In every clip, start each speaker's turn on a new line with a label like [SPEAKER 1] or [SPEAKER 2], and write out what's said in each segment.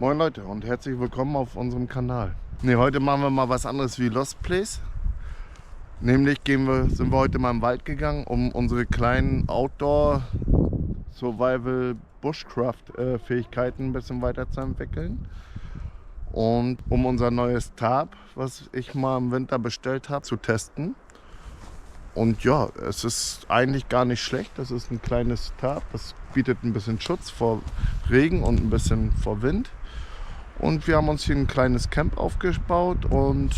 [SPEAKER 1] Moin Leute und herzlich willkommen auf unserem Kanal. Heute machen wir mal was anderes wie Lost Place. Nämlich sind wir heute mal im Wald gegangen, um unsere kleinen Outdoor Survival Bushcraft Fähigkeiten ein bisschen weiterzuentwickeln. Und um unser neues Tarp, was ich mal im Winter bestellt habe, zu testen. Und ja, es ist eigentlich gar nicht schlecht. Das ist ein kleines Tarp, das bietet ein bisschen Schutz vor Regen und ein bisschen vor Wind. Und wir haben uns hier ein kleines Camp aufgebaut und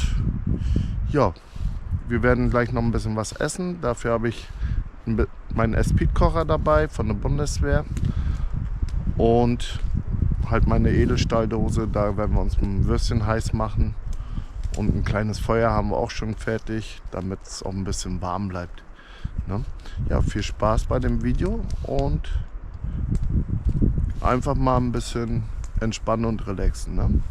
[SPEAKER 1] ja, wir werden gleich noch ein bisschen was essen. Dafür habe ich meinen Speedkocher dabei von der Bundeswehr und halt meine Edelstahldose. Da werden wir uns ein Würstchen heiß machen und ein kleines Feuer haben wir auch schon fertig, damit es auch ein bisschen warm bleibt. Ne? Ja, viel Spaß bei dem Video und einfach mal ein bisschen entspannen und relaxen. Ne?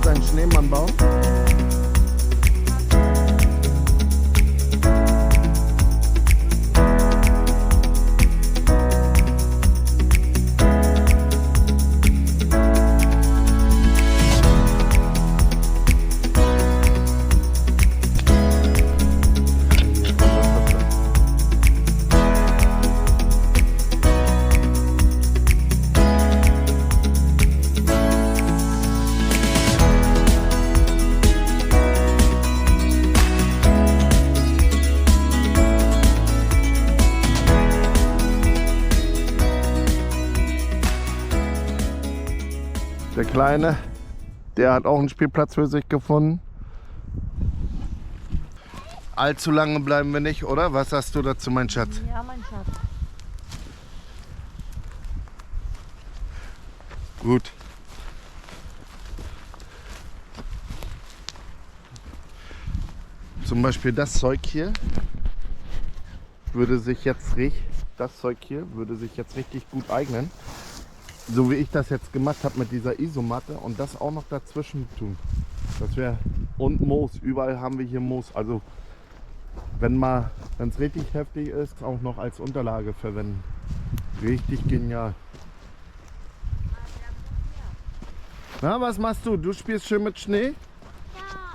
[SPEAKER 1] Einen Schneemann bauen? Der Kleine, der hat auch einen Spielplatz für sich gefunden. Allzu lange bleiben wir nicht, oder? Was sagst du dazu, mein Schatz?
[SPEAKER 2] Ja, mein Schatz.
[SPEAKER 1] Gut. Zum Beispiel das Zeug hier würde sich jetzt richtig gut eignen. So wie ich das jetzt gemacht habe mit dieser Isomatte und das auch noch dazwischen tun. Das wäre, und Moos, überall haben wir hier Moos. Also wenn es richtig heftig ist, auch noch als Unterlage verwenden. Richtig genial. Na, was machst du? Du spielst schön mit Schnee?
[SPEAKER 2] Ja,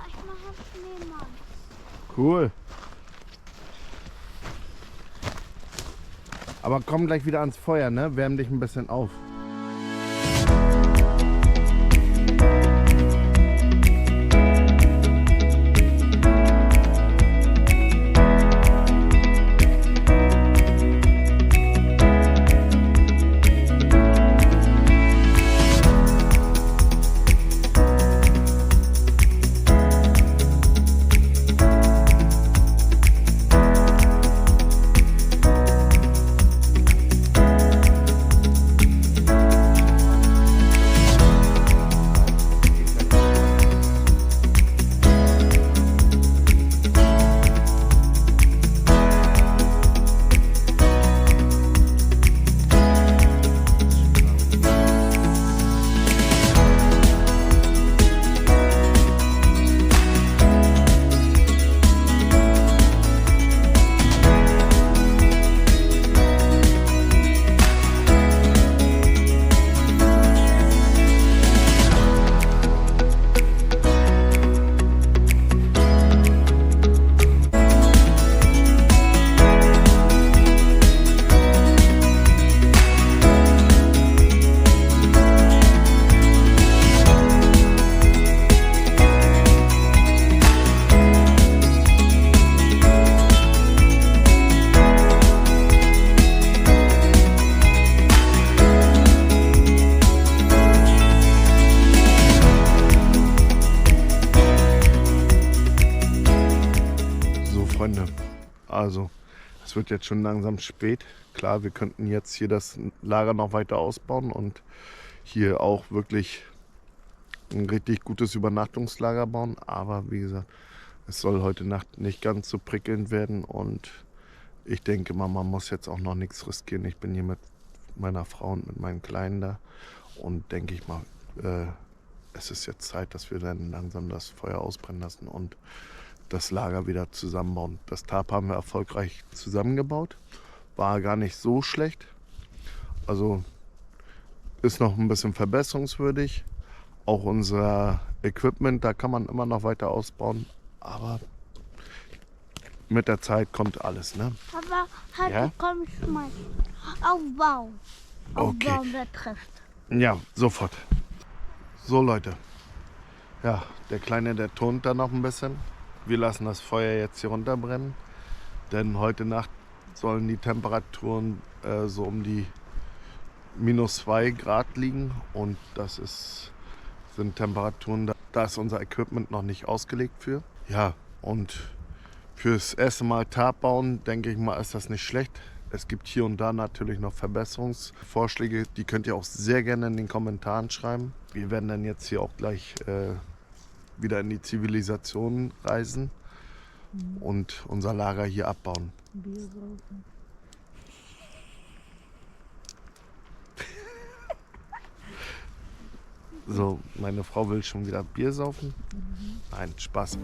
[SPEAKER 2] ich mache Schneemann.
[SPEAKER 1] Cool. Aber komm gleich wieder ans Feuer, ne? Wärm dich ein bisschen auf. Freunde, also es wird jetzt schon langsam spät. Klar, wir könnten jetzt hier das Lager noch weiter ausbauen und hier auch wirklich ein richtig gutes Übernachtungslager bauen. Aber wie gesagt, es soll heute Nacht nicht ganz so prickelnd werden und ich denke mal, man muss jetzt auch noch nichts riskieren. Ich bin hier mit meiner Frau und mit meinem Kleinen da und denke ich mal, es ist jetzt Zeit, dass wir dann langsam das Feuer ausbrennen lassen und das Lager wieder zusammenbauen. Das Tarp haben wir erfolgreich zusammengebaut. War gar nicht so schlecht. Also ist noch ein bisschen verbesserungswürdig. Auch unser Equipment, da kann man immer noch weiter ausbauen. Aber mit der Zeit kommt alles, ne?
[SPEAKER 2] Aber halt,
[SPEAKER 1] Ja?
[SPEAKER 2] komm, schmeiß. Aufbau.
[SPEAKER 1] Okay.
[SPEAKER 2] Aufbau, wer trifft.
[SPEAKER 1] Ja, sofort. So Leute. Ja, der Kleine, der turnt da noch ein bisschen. Wir lassen das Feuer jetzt hier runterbrennen. Denn heute Nacht sollen die Temperaturen so um die -2 Grad liegen. Und das sind Temperaturen, da ist unser Equipment noch nicht ausgelegt für. Ja, und fürs erste Mal Tarp bauen, denke ich mal, ist das nicht schlecht. Es gibt hier und da natürlich noch Verbesserungsvorschläge. Die könnt ihr auch sehr gerne in den Kommentaren schreiben. Wir werden dann jetzt hier auch gleich wieder in die Zivilisation reisen und unser Lager hier abbauen.
[SPEAKER 3] Bier brauchen.
[SPEAKER 1] So, meine Frau will schon wieder Bier saufen. Nein, Spaß.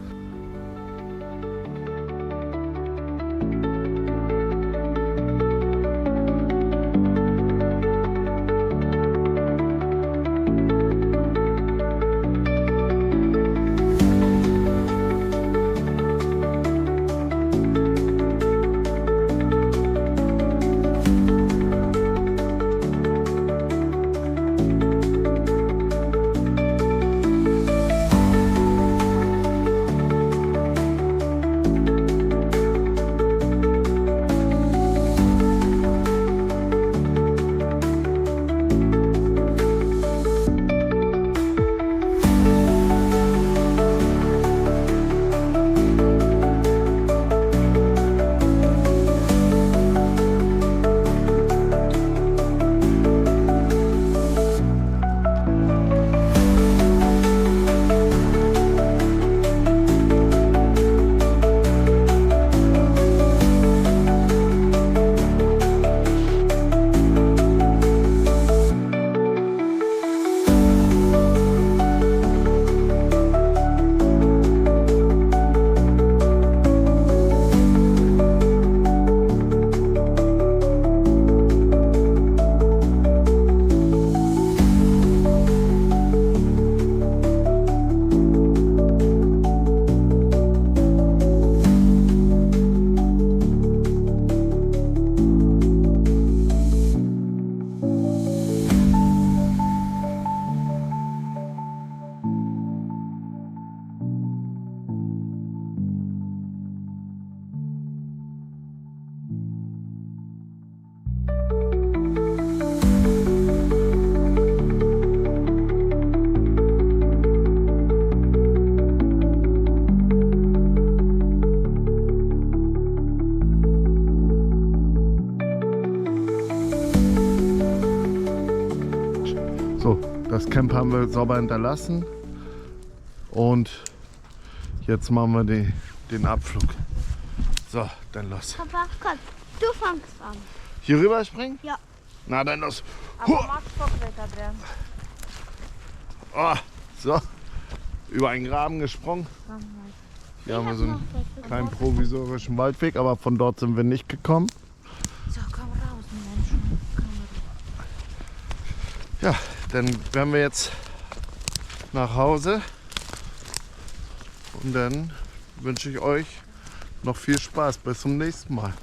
[SPEAKER 1] So, das Camp haben wir sauber hinterlassen und jetzt machen wir den Abflug. So, dann los.
[SPEAKER 2] Papa, komm, du fängst an.
[SPEAKER 1] Hier rüber springen?
[SPEAKER 2] Ja.
[SPEAKER 1] Na dann los.
[SPEAKER 3] Aber Max verklettert werden.
[SPEAKER 1] Oh, so, über einen Graben gesprungen. Hier haben wir so einen kleinen provisorischen Waldweg, aber von dort sind wir nicht gekommen.
[SPEAKER 3] So, komm raus, Menschen. Komm raus.
[SPEAKER 1] Ja, dann werden wir jetzt nach Hause und dann wünsche ich euch noch viel Spaß. Bis zum nächsten Mal.